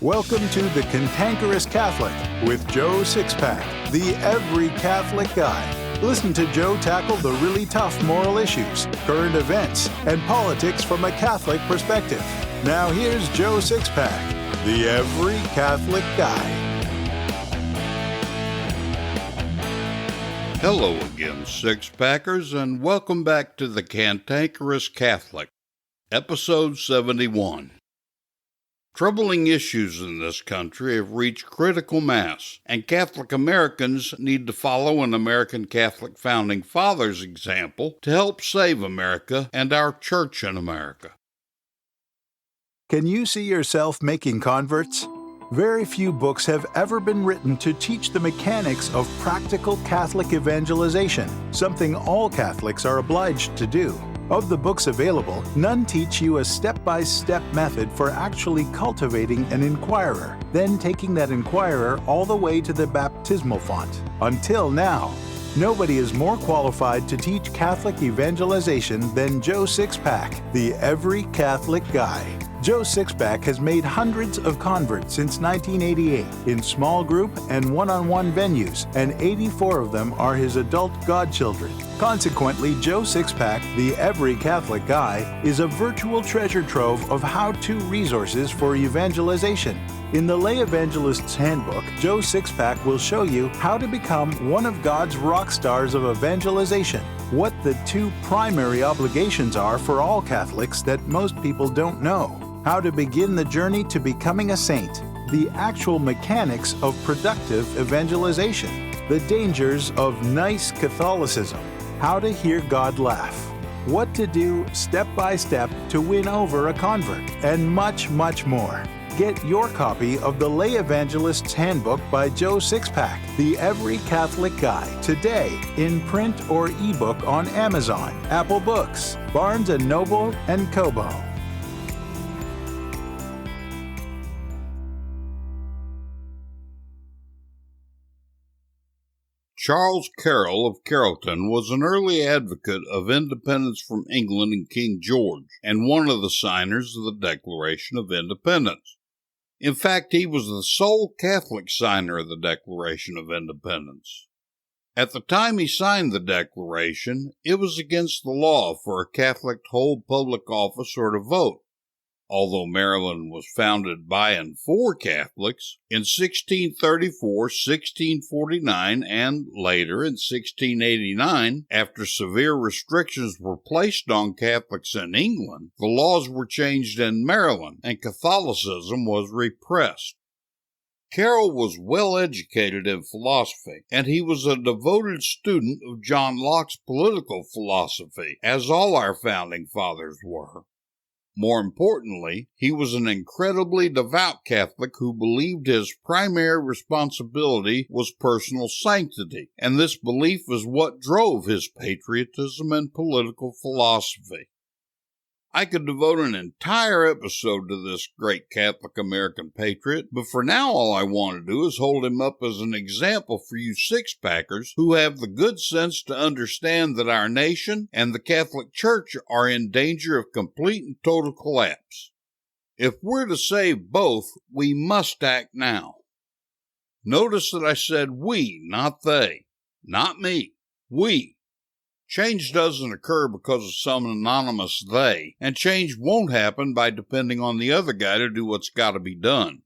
Welcome to the Cantankerous Catholic with Joe Sixpack, the every Catholic guy. Listen to Joe tackle the really tough moral issues, current events, and politics from a Catholic perspective. Now here's Joe Sixpack, the every Catholic guy. Hello again, Six-Packers, and welcome back to the Cantankerous Catholic, Episode 71. Troubling issues in this country have reached critical mass, and Catholic Americans need to follow an American Catholic Founding Fathers example to help save America and our church in America. Can you see yourself making converts? Very few books have ever been written to teach the mechanics of practical Catholic evangelization, something all Catholics are obliged to do. Of the books available, none teach you a step-by-step method for actually cultivating an inquirer, then taking that inquirer all the way to the baptismal font. Until now, nobody is more qualified to teach Catholic evangelization than Joe Sixpack, the every Catholic guy. Joe Sixpack has made hundreds of converts since 1988 in small group and one-on-one venues, and 84 of them are his adult godchildren. Consequently, Joe Sixpack, the every Catholic guy, is a virtual treasure trove of how-to resources for evangelization. In the Lay Evangelist's Handbook, Joe Sixpack will show you how to become one of God's rock stars of evangelization, what the two primary obligations are for all Catholics that most people don't know, how to begin the journey to becoming a saint, the actual mechanics of productive evangelization, the dangers of nice Catholicism, how to hear God laugh, what to do step by step to win over a convert, and much, much more. Get your copy of the Lay Evangelist's Handbook by Joe Sixpack, the every Catholic guy, today in print or ebook on Amazon, Apple Books, Barnes & Noble, and Kobo. Charles Carroll of Carrollton was an early advocate of independence from England and King George, and one of the signers of the Declaration of Independence. In fact, he was the sole Catholic signer of the Declaration of Independence. At the time he signed the Declaration, it was against the law for a Catholic to hold public office or to vote. Although Maryland was founded by and for Catholics, in 1634, 1649, and later in 1689, after severe restrictions were placed on Catholics in England, the laws were changed in Maryland, and Catholicism was repressed. Carroll was well educated in philosophy, and he was a devoted student of John Locke's political philosophy, as all our founding fathers were. More importantly, he was an incredibly devout Catholic who believed his primary responsibility was personal sanctity, and this belief is what drove his patriotism and political philosophy. I could devote an entire episode to this great Catholic American patriot, but for now all I want to do is hold him up as an example for you six-packers who have the good sense to understand that our nation and the Catholic Church are in danger of complete and total collapse. If we're to save both, we must act now. Notice that I said we, not they. Not me. We. Change doesn't occur because of some anonymous they, and change won't happen by depending on the other guy to do what's got to be done.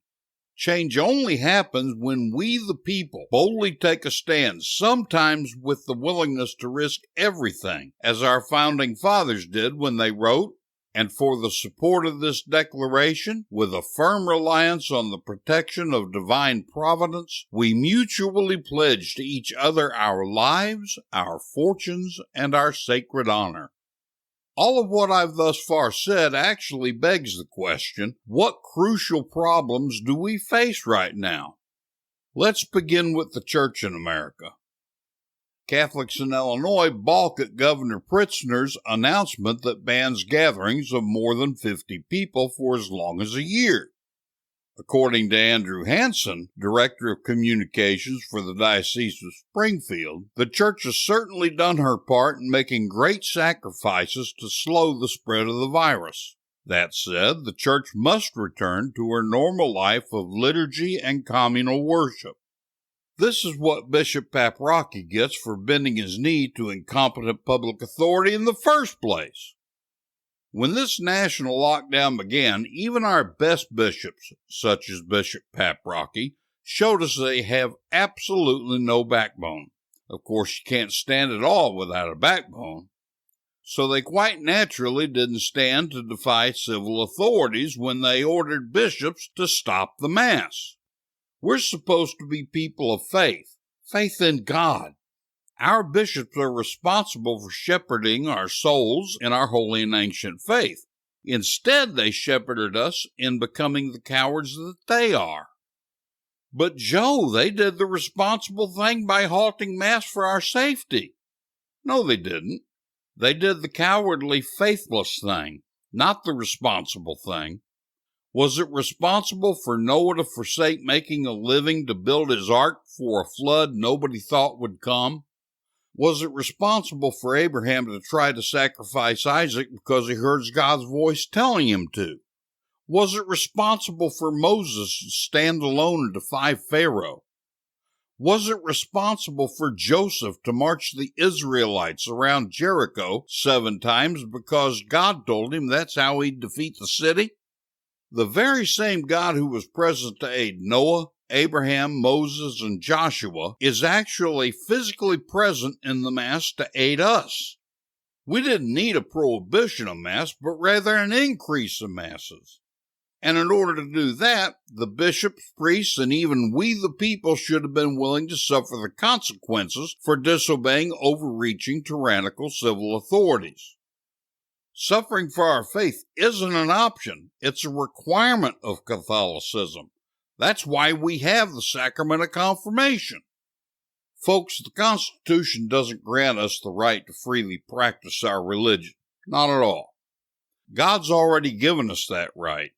Change only happens when we, the people, boldly take a stand, sometimes with the willingness to risk everything, as our founding fathers did when they wrote, and for the support of this declaration, with a firm reliance on the protection of divine providence, we mutually pledge to each other our lives, our fortunes, and our sacred honor. All of what I've thus far said actually begs the question, what crucial problems do we face right now? Let's begin with the Church in America. Catholics in Illinois balk at Governor Pritzner's announcement that bans gatherings of more than 50 people for as long as a year. According to Andrew Hansen, Director of Communications for the Diocese of Springfield, the Church has certainly done her part in making great sacrifices to slow the spread of the virus. That said, the church must return to her normal life of liturgy and communal worship. This is what Bishop Paprocki gets for bending his knee to incompetent public authority in the first place. When this national lockdown began, even our best bishops, such as Bishop Paprocki, showed us they have absolutely no backbone. Of course, you can't stand it all without a backbone. So they quite naturally didn't stand to defy civil authorities when they ordered bishops to stop the Mass. We're supposed to be people of faith in God. Our bishops are responsible for shepherding our souls in our holy and ancient faith. Instead, they shepherded us in becoming the cowards that they are. But Joe, they did the responsible thing by halting Mass for our safety. No, they didn't. They did the cowardly, faithless thing, not the responsible thing. Was it responsible for Noah to forsake making a living to build his ark for a flood nobody thought would come? Was it responsible for Abraham to try to sacrifice Isaac because he heard God's voice telling him to? Was it responsible for Moses to stand alone and defy Pharaoh? Was it responsible for Joseph to march the Israelites around Jericho 7 times because God told him that's how he'd defeat the city? The very same God who was present to aid Noah, Abraham, Moses, and Joshua is actually physically present in the Mass to aid us. We didn't need a prohibition of Mass, but rather an increase of Masses. And in order to do that, the bishops, priests, and even we the people should have been willing to suffer the consequences for disobeying overreaching tyrannical civil authorities. Suffering for our faith isn't an option, it's a requirement of Catholicism. That's why we have the sacrament of confirmation. Folks, the Constitution doesn't grant us the right to freely practice our religion. Not at all. God's already given us that right.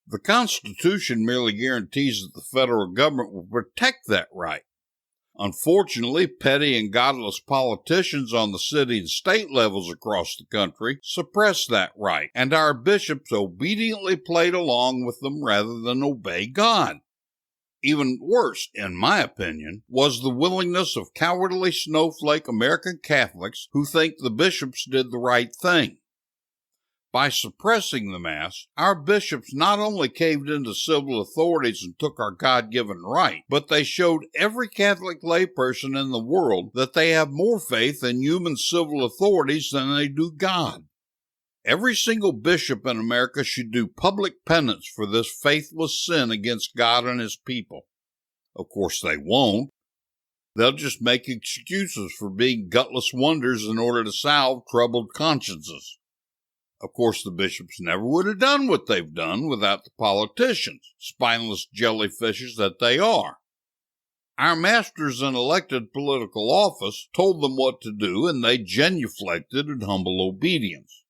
The Constitution merely guarantees that the federal government will protect that right. Unfortunately, petty and godless politicians on the city and state levels across the country suppress that right, and our bishops obediently played along with them rather than obey God. Even worse, in my opinion, was the willingness of cowardly snowflake American Catholics who think the bishops did the right thing. By suppressing the Mass, our bishops not only caved into civil authorities and took our God-given right, but they showed every Catholic layperson in the world that they have more faith in human civil authorities than they do God. Every single bishop in America should do public penance for this faithless sin against God and His people. Of course, they won't. They'll just make excuses for being gutless wonders in order to salve troubled consciences. Of course, the bishops never would have done what they've done without the politicians, spineless jellyfishes that they are. Our masters in elected political office told them what to do, and they genuflected in humble obedience.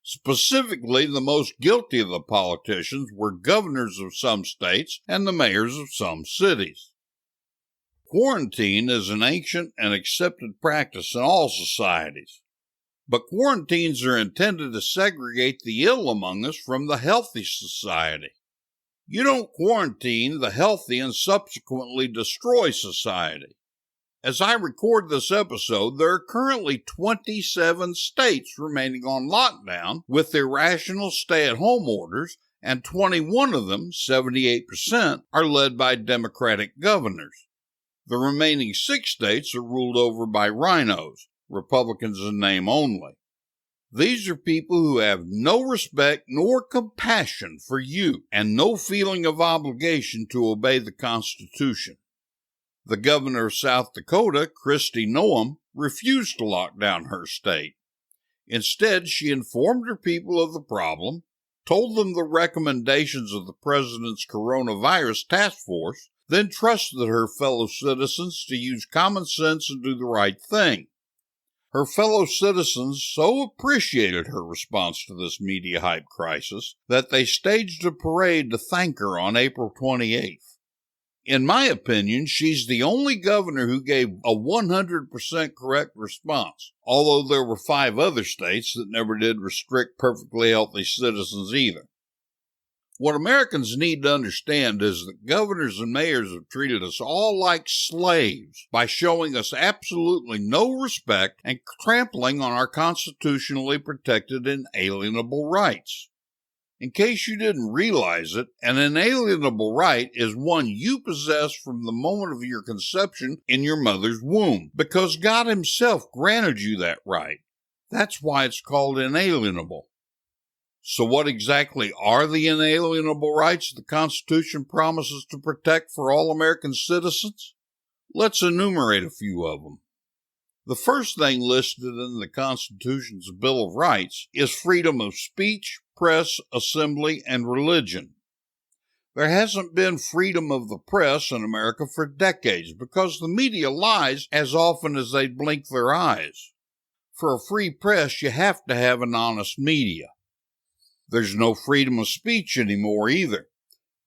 Specifically, the most guilty of the politicians were governors of some states and the mayors of some cities. Quarantine is an ancient and accepted practice in all societies. But quarantines are intended to segregate the ill among us from the healthy society. You don't quarantine the healthy and subsequently destroy society. As I record this episode, there are currently 27 states remaining on lockdown with irrational stay-at-home orders, and 21 of them, 78%, are led by Democratic governors. The remaining 6 states are ruled over by rhinos, Republicans in name only. These are people who have no respect nor compassion for you and no feeling of obligation to obey the Constitution. The governor of South Dakota, Kristi Noem, refused to lock down her state. Instead, she informed her people of the problem, told them the recommendations of the president's coronavirus task force, then trusted her fellow citizens to use common sense and do the right thing. Her fellow citizens so appreciated her response to this media hype crisis that they staged a parade to thank her on April 28th. In my opinion, she's the only governor who gave a 100% correct response, although there were 5 other states that never did restrict perfectly healthy citizens either. What Americans need to understand is that governors and mayors have treated us all like slaves by showing us absolutely no respect and trampling on our constitutionally protected inalienable rights. In case you didn't realize it, an inalienable right is one you possess from the moment of your conception in your mother's womb, because God Himself granted you that right. That's why it's called inalienable. So what exactly are the inalienable rights the Constitution promises to protect for all American citizens? Let's enumerate a few of them. The first thing listed in the Constitution's Bill of Rights is freedom of speech, press, assembly, and religion. There hasn't been freedom of the press in America for decades because the media lies as often as they blink their eyes. For a free press, you have to have an honest media. There's no freedom of speech anymore either.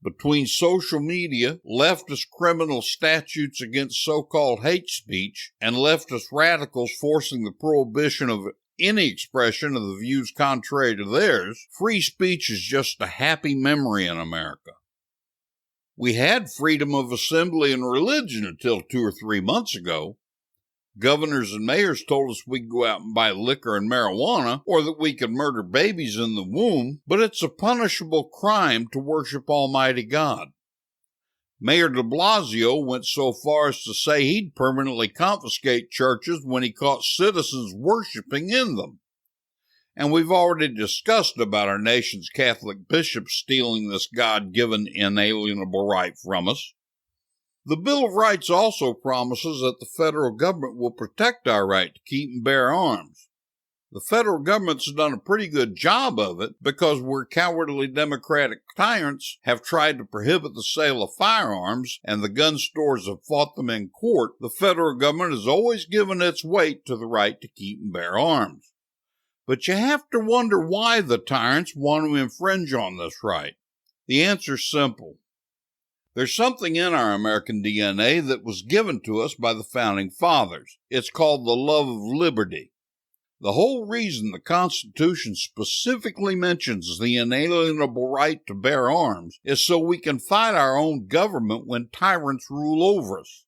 Between social media, leftist criminal statutes against so-called hate speech, and leftist radicals forcing the prohibition of any expression of the views contrary to theirs, free speech is just a happy memory in America. We had freedom of assembly and religion until 2 or 3 months ago. Governors and mayors told us we could go out and buy liquor and marijuana, or that we could murder babies in the womb, but it's a punishable crime to worship Almighty God. Mayor de Blasio went so far as to say he'd permanently confiscate churches when he caught citizens worshiping in them. And we've already discussed about our nation's Catholic bishops stealing this God-given inalienable right from us. The Bill of Rights also promises that the federal government will protect our right to keep and bear arms. The federal government's done a pretty good job of it because where cowardly Democratic tyrants have tried to prohibit the sale of firearms and the gun stores have fought them in court, the federal government has always given its weight to the right to keep and bear arms. But you have to wonder why the tyrants want to infringe on this right. The answer's simple. There's something in our American DNA that was given to us by the Founding Fathers. It's called the love of liberty. The whole reason the Constitution specifically mentions the inalienable right to bear arms is so we can fight our own government when tyrants rule over us.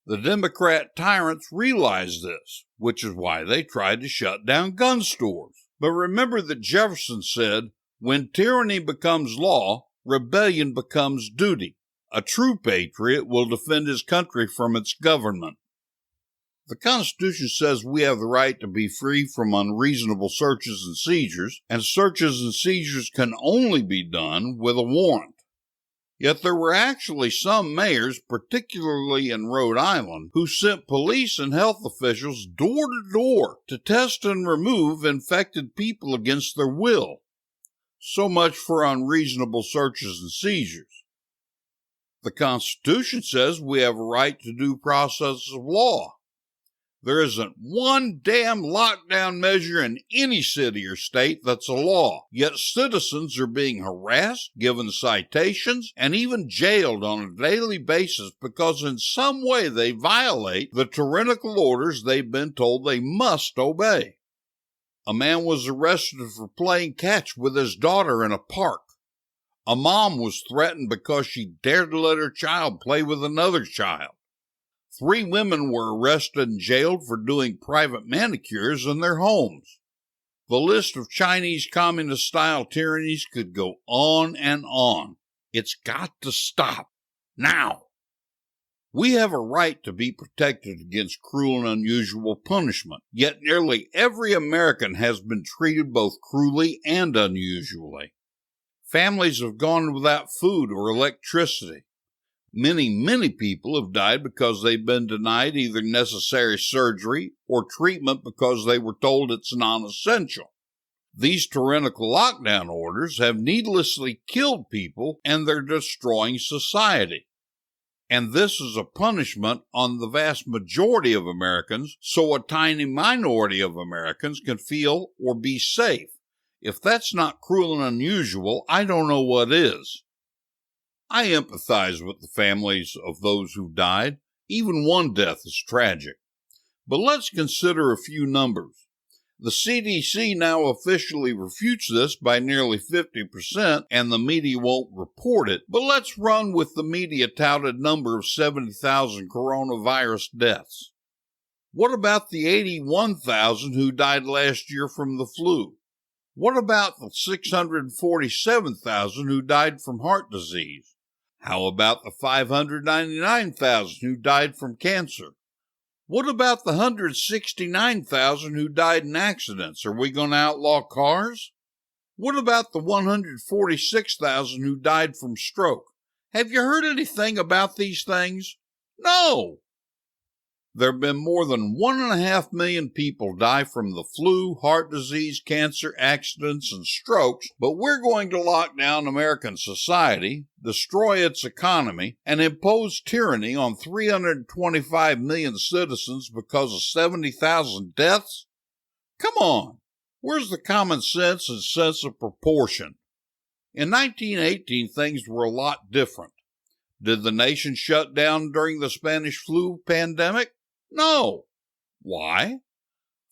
The Democrat tyrants realize this, which is why they tried to shut down gun stores. But remember that Jefferson said, "When tyranny becomes law, rebellion becomes duty. A true patriot will defend his country from its government." The Constitution says we have the right to be free from unreasonable searches and seizures can only be done with a warrant. Yet there were actually some mayors, particularly in Rhode Island, who sent police and health officials door to door to test and remove infected people against their will. So much for unreasonable searches and seizures. The Constitution says we have a right to due process of law. There isn't one damn lockdown measure in any city or state that's a law, yet citizens are being harassed, given citations, and even jailed on a daily basis because in some way they violate the tyrannical orders they've been told they must obey. A man was arrested for playing catch with his daughter in a park. A mom was threatened because she dared to let her child play with another child. 3 women were arrested and jailed for doing private manicures in their homes. The list of Chinese communist-style tyrannies could go on and on. It's got to stop. Now! We have a right to be protected against cruel and unusual punishment, yet nearly every American has been treated both cruelly and unusually. Families have gone without food or electricity. Many people have died because they've been denied either necessary surgery or treatment because they were told it's non-essential. These tyrannical lockdown orders have needlessly killed people and they're destroying society. And this is a punishment on the vast majority of Americans, so a tiny minority of Americans can feel or be safe. If that's not cruel and unusual, I don't know what is. I empathize with the families of those who died. Even one death is tragic. But let's consider a few numbers. The CDC now officially refutes this by nearly 50%, and the media won't report it. But let's run with the media-touted number of 70,000 coronavirus deaths. What about the 81,000 who died last year from the flu? What about the 647,000 who died from heart disease? How about the 599,000 who died from cancer? What about the 169,000 who died in accidents? Are we going to outlaw cars? What about the 146,000 who died from stroke? Have you heard anything about these things? No! There have been more than 1.5 million people die from the flu, heart disease, cancer, accidents, and strokes, but we're going to lock down American society, destroy its economy, and impose tyranny on 325 million citizens because of 70,000 deaths? Come on! Where's the common sense and sense of proportion? In 1918, things were a lot different. Did the nation shut down during the Spanish flu pandemic? No. Why?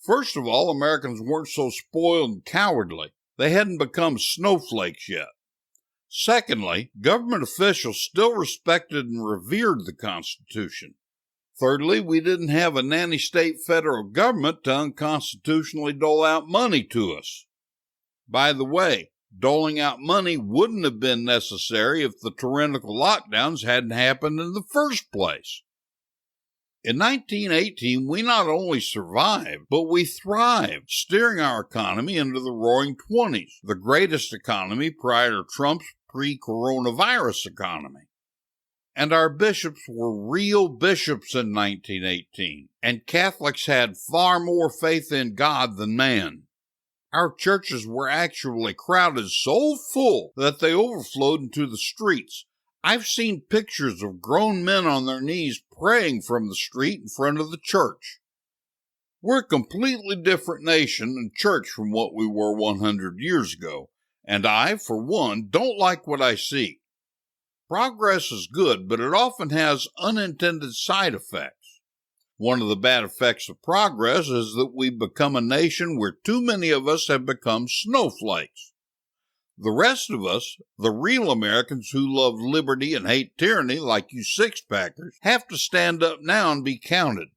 First of all, Americans weren't so spoiled and cowardly. They hadn't become snowflakes yet. Secondly, government officials still respected and revered the Constitution. Thirdly, we didn't have a nanny-state federal government to unconstitutionally dole out money to us. By the way, doling out money wouldn't have been necessary if the tyrannical lockdowns hadn't happened in the first place. In 1918, we not only survived, but we thrived, steering our economy into the roaring 20s, the greatest economy prior to Trump's pre-coronavirus economy. And our bishops were real bishops in 1918, and Catholics had far more faith in God than man. Our churches were actually crowded so full that they overflowed into the streets. I've seen pictures of grown men on their knees praying from the street in front of the church. We're a completely different nation and church from what we were 100 years ago, and I, for one, don't like what I see. Progress is good, but it often has unintended side effects. One of the bad effects of progress is that we've become a nation where too many of us have become snowflakes. The rest of us, the real Americans who love liberty and hate tyranny like you six-packers, have to stand up now and be counted.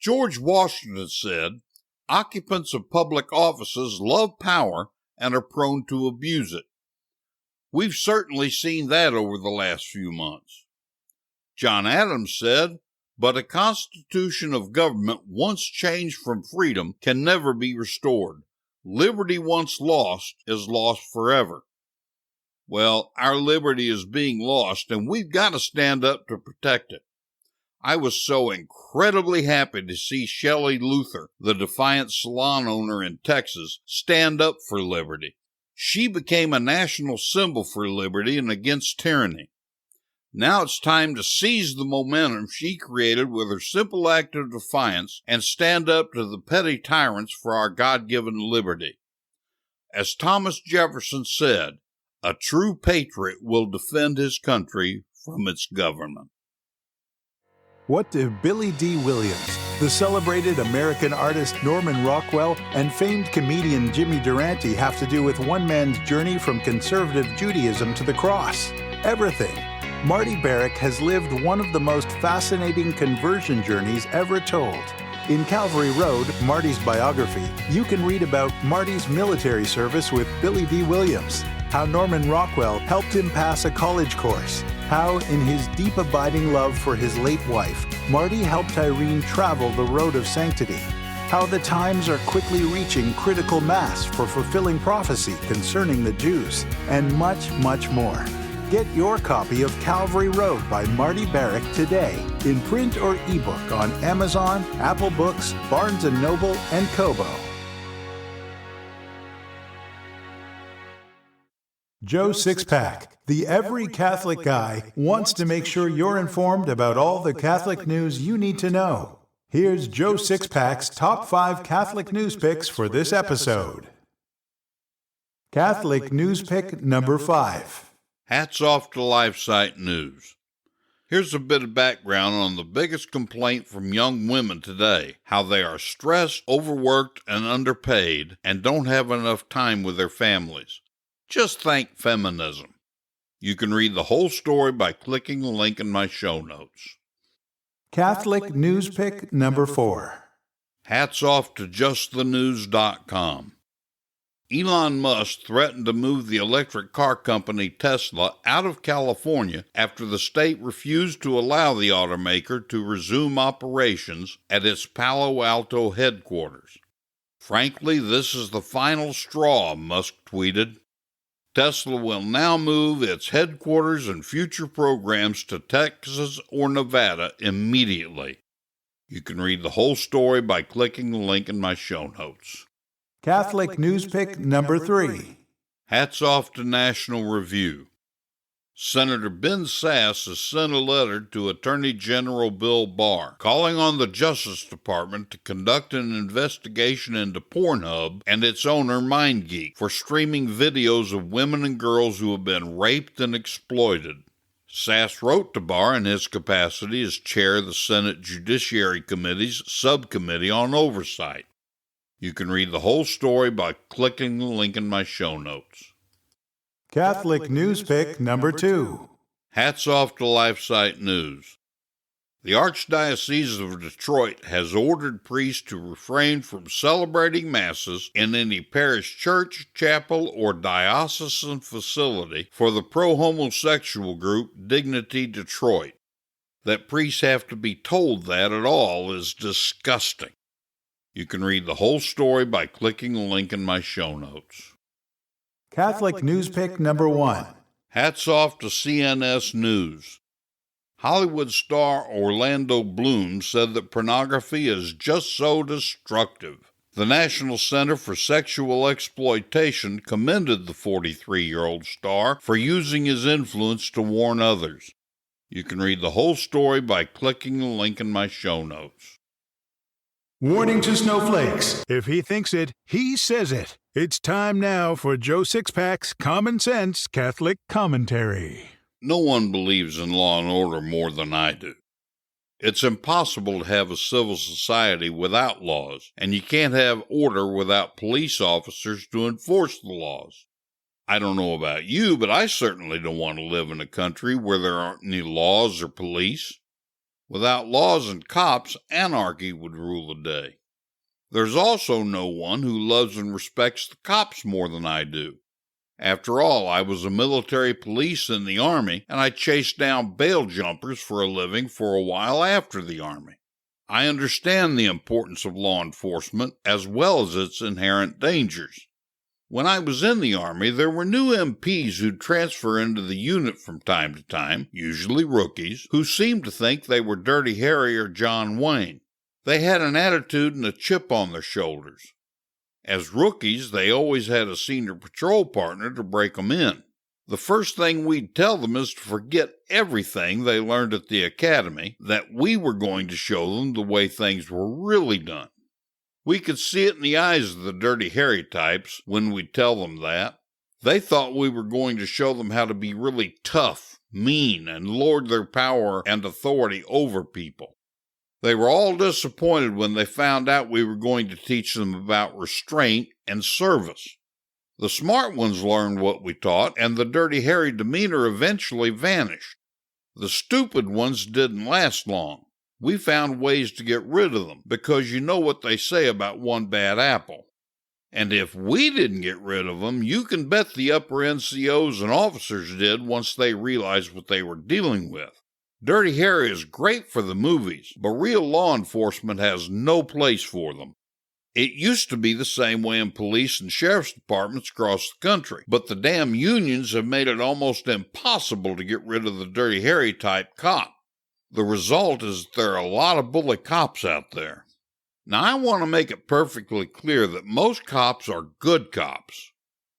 George Washington said, "Occupants of public offices love power and are prone to abuse it." We've certainly seen that over the last few months. John Adams said, "But a constitution of government once changed from freedom can never be restored. Liberty once lost is lost forever." Well, our liberty is being lost, and we've got to stand up to protect it. I was so incredibly happy to see Shelley Luther, the defiant salon owner in Texas, stand up for liberty. She became a national symbol for liberty and against tyranny. Now it's time to seize the momentum she created with her simple act of defiance and stand up to the petty tyrants for our God-given liberty. As Thomas Jefferson said, "A true patriot will defend his country from its government." What do Billy D. Williams, the celebrated American artist Norman Rockwell, and famed comedian Jimmy Durante have to do with one man's journey from conservative Judaism to the cross? Everything. Marty Barrick has lived one of the most fascinating conversion journeys ever told. In Calvary Road, Marty's biography, you can read about Marty's military service with Billy D. Williams, how Norman Rockwell helped him pass a college course, how, in his deep abiding love for his late wife, Marty helped Irene travel the road of sanctity, how the times are quickly reaching critical mass for fulfilling prophecy concerning the Jews, and much, much more. Get your copy of Calvary Road by Marty Barrick today, in print or ebook on Amazon, Apple Books, Barnes & Noble, and Kobo. Joe Sixpack, the every Catholic guy, wants to make sure you're informed about all the Catholic news you need to know. Here's Joe Sixpack's top 5 Catholic news picks for this episode. Catholic news pick number 5. Hats off to LifeSite News. Here's a bit of background on the biggest complaint from young women today, how they are stressed, overworked, and underpaid, and don't have enough time with their families. Just thank feminism. You can read the whole story by clicking the link in my show notes. Catholic News Pick number 4. Hats off to justthenews.com. Elon Musk threatened to move the electric car company Tesla out of California after the state refused to allow the automaker to resume operations at its Palo Alto headquarters. Frankly, this is the final straw, Musk tweeted. Tesla will now move its headquarters and future programs to Texas or Nevada immediately. You can read the whole story by clicking the link in my show notes. Catholic News Pick number 3. Hats off to National Review. Senator Ben Sasse has sent a letter to Attorney General Bill Barr calling on the Justice Department to conduct an investigation into Pornhub and its owner MindGeek for streaming videos of women and girls who have been raped and exploited. Sasse wrote to Barr in his capacity as chair of the Senate Judiciary Committee's Subcommittee on Oversight. You can read the whole story by clicking the link in my show notes. Catholic News Pick number 2. Hats off to LifeSite News. The Archdiocese of Detroit has ordered priests to refrain from celebrating masses in any parish church, chapel, or diocesan facility for the pro-homosexual group Dignity Detroit. That priests have to be told that at all is disgusting. You can read the whole story by clicking the link in my show notes. Catholic News Pick number 1. Hats off to CNS News. Hollywood star Orlando Bloom said that pornography is just so destructive. The National Center for Sexual Exploitation commended the 43-year-old star for using his influence to warn others. You can read the whole story by clicking the link in my show notes. Warning to snowflakes. If he thinks it, he says it. It's time now for Joe Sixpack's Common Sense Catholic Commentary. No one believes in law and order more than I do. It's impossible to have a civil society without laws, and you can't have order without police officers to enforce the laws. I don't know about you, but I certainly don't want to live in a country where there aren't any laws or police. Without laws and cops, anarchy would rule the day. There's also no one who loves and respects the cops more than I do. After all, I was a military police in the Army, and I chased down bail jumpers for a living for a while after the Army. I understand the importance of law enforcement as well as its inherent dangers. When I was in the Army, there were new MPs who'd transfer into the unit from time to time, usually rookies, who seemed to think they were Dirty Harry or John Wayne. They had an attitude and a chip on their shoulders. As rookies, they always had a senior patrol partner to break them in. The first thing we'd tell them is to forget everything they learned at the academy, that we were going to show them the way things were really done. We could see it in the eyes of the Dirty Harry types when we'd tell them that. They thought we were going to show them how to be really tough, mean, and lord their power and authority over people. They were all disappointed when they found out we were going to teach them about restraint and service. The smart ones learned what we taught, and the Dirty Harry demeanor eventually vanished. The stupid ones didn't last long. We found ways to get rid of them, because you know what they say about one bad apple. And if we didn't get rid of them, you can bet the upper NCOs and officers did once they realized what they were dealing with. Dirty Harry is great for the movies, but real law enforcement has no place for them. It used to be the same way in police and sheriff's departments across the country, but the damn unions have made it almost impossible to get rid of the Dirty Harry type cop. The result is that there are a lot of bully cops out there. Now, I want to make it perfectly clear that most cops are good cops.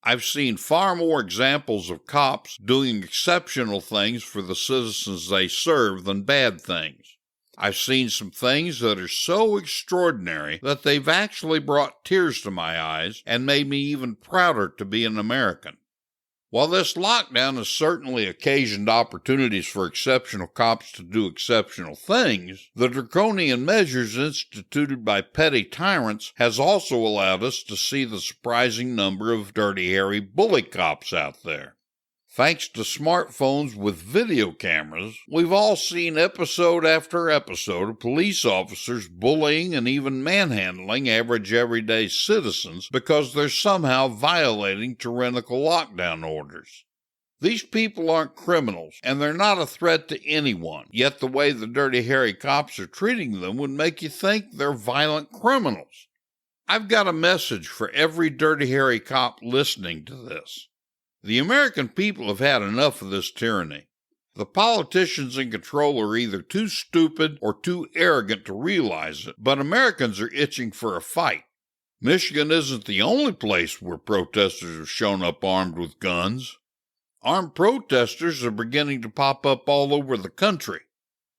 I've seen far more examples of cops doing exceptional things for the citizens they serve than bad things. I've seen some things that are so extraordinary that they've actually brought tears to my eyes and made me even prouder to be an American. While this lockdown has certainly occasioned opportunities for exceptional cops to do exceptional things, the draconian measures instituted by petty tyrants has also allowed us to see the surprising number of dirty, hairy bully cops out there. Thanks to smartphones with video cameras, we've all seen episode after episode of police officers bullying and even manhandling average everyday citizens because they're somehow violating tyrannical lockdown orders. These people aren't criminals, and they're not a threat to anyone, yet the way the dirty, hairy cops are treating them would make you think they're violent criminals. I've got a message for every dirty, hairy cop listening to this. The American people have had enough of this tyranny. The politicians in control are either too stupid or too arrogant to realize it, but Americans are itching for a fight. Michigan isn't the only place where protesters have shown up armed with guns. Armed protesters are beginning to pop up all over the country.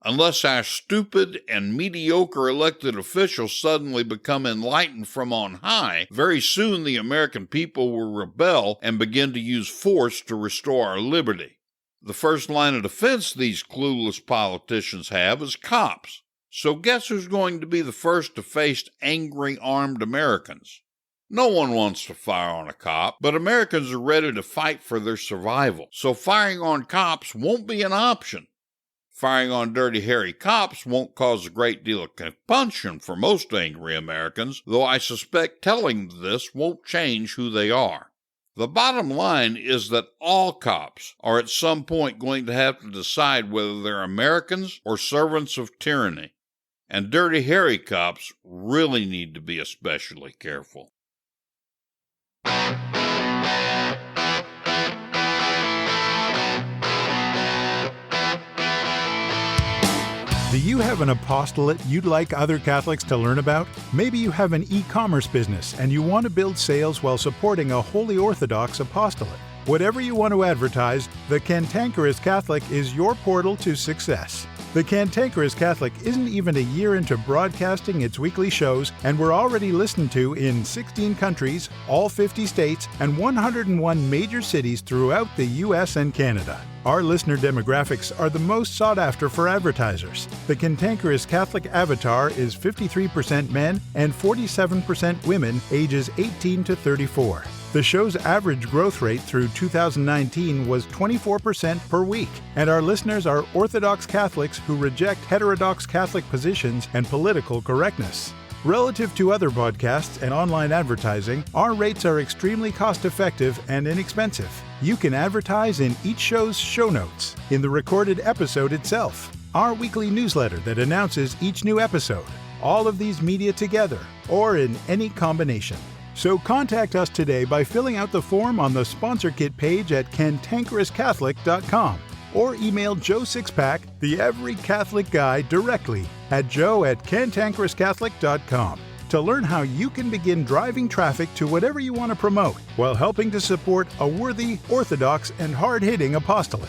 Unless our stupid and mediocre elected officials suddenly become enlightened from on high, very soon the American people will rebel and begin to use force to restore our liberty. The first line of defense these clueless politicians have is cops. So guess who's going to be the first to face angry armed Americans? No one wants to fire on a cop, but Americans are ready to fight for their survival, so firing on cops won't be an option. Firing on dirty, hairy cops won't cause a great deal of compunction for most angry Americans, though I suspect telling them this won't change who they are. The bottom line is that all cops are at some point going to have to decide whether they're Americans or servants of tyranny, and dirty, hairy cops really need to be especially careful. Do you have an apostolate you'd like other Catholics to learn about? Maybe you have an e-commerce business and you want to build sales while supporting a Holy Orthodox apostolate. Whatever you want to advertise, the Cantankerous Catholic is your portal to success. The Cantankerous Catholic isn't even a year into broadcasting its weekly shows, and we're already listened to in 16 countries, all 50 states, and 101 major cities throughout the U.S. and Canada. Our listener demographics are the most sought after for advertisers. The Cantankerous Catholic avatar is 53% men and 47% women ages 18 to 34. The show's average growth rate through 2019 was 24% per week, and our listeners are Orthodox Catholics who reject heterodox Catholic positions and political correctness. Relative to other podcasts and online advertising, our rates are extremely cost-effective and inexpensive. You can advertise in each show's show notes, in the recorded episode itself, our weekly newsletter that announces each new episode, all of these media together, or in any combination. So contact us today by filling out the form on the Sponsor Kit page at cantankerouscatholic.com or email Joe Sixpack, the Every Catholic Guy, directly at joe@cantankerouscatholic.com to learn how you can begin driving traffic to whatever you want to promote while helping to support a worthy, orthodox, and hard-hitting apostolate.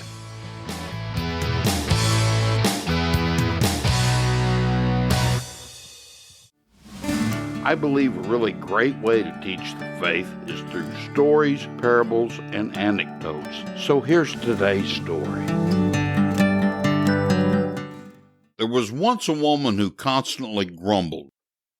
I believe a really great way to teach the faith is through stories, parables, and anecdotes. So here's today's story. There was once a woman who constantly grumbled.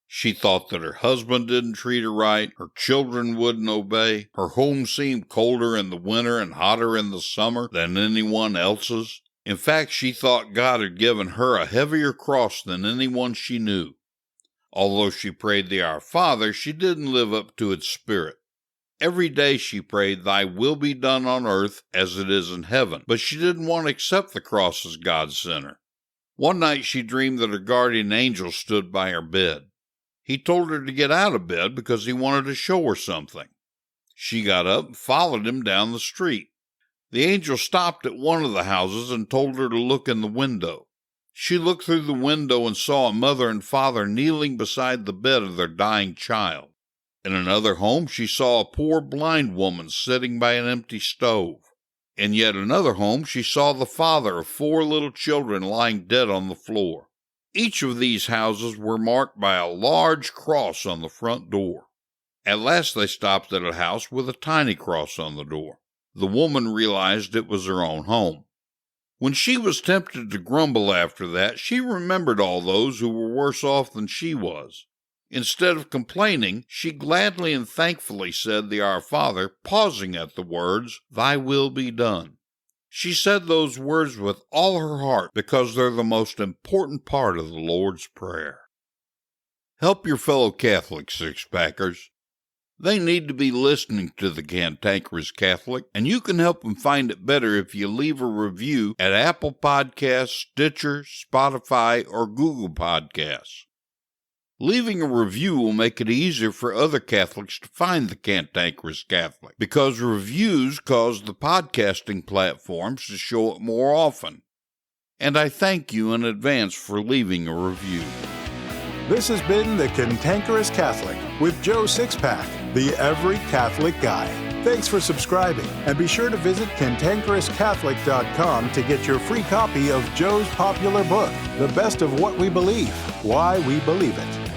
She thought that her husband didn't treat her right, her children wouldn't obey, her home seemed colder in the winter and hotter in the summer than anyone else's. In fact, she thought God had given her a heavier cross than anyone she knew. Although she prayed the Our Father, she didn't live up to its spirit. Every day she prayed, "Thy will be done on earth as it is in heaven," but she didn't want to accept the cross as God sent her. One night she dreamed that her guardian angel stood by her bed. He told her to get out of bed because he wanted to show her something. She got up and followed him down the street. The angel stopped at one of the houses and told her to look in the window. She looked through the window and saw a mother and father kneeling beside the bed of their dying child. In another home, she saw a poor blind woman sitting by an empty stove. In yet another home, she saw the father of 4 little children lying dead on the floor. Each of these houses were marked by a large cross on the front door. At last they stopped at a house with a tiny cross on the door. The woman realized it was her own home. When she was tempted to grumble after that, she remembered all those who were worse off than she was. Instead of complaining, she gladly and thankfully said the Our Father, pausing at the words, "Thy will be done." She said those words with all her heart because they're the most important part of the Lord's Prayer. Help your fellow Catholic six-packers. They need to be listening to the Cantankerous Catholic, and you can help them find it better if you leave a review at Apple Podcasts, Stitcher, Spotify, or Google Podcasts. Leaving a review will make it easier for other Catholics to find the Cantankerous Catholic, because reviews cause the podcasting platforms to show it more often. And I thank you in advance for leaving a review. This has been the Cantankerous Catholic with Joe Sixpack, the Every Catholic Guy. Thanks for subscribing, and be sure to visit cantankerouscatholic.com to get your free copy of Joe's popular book, The Best of What We Believe, Why We Believe It.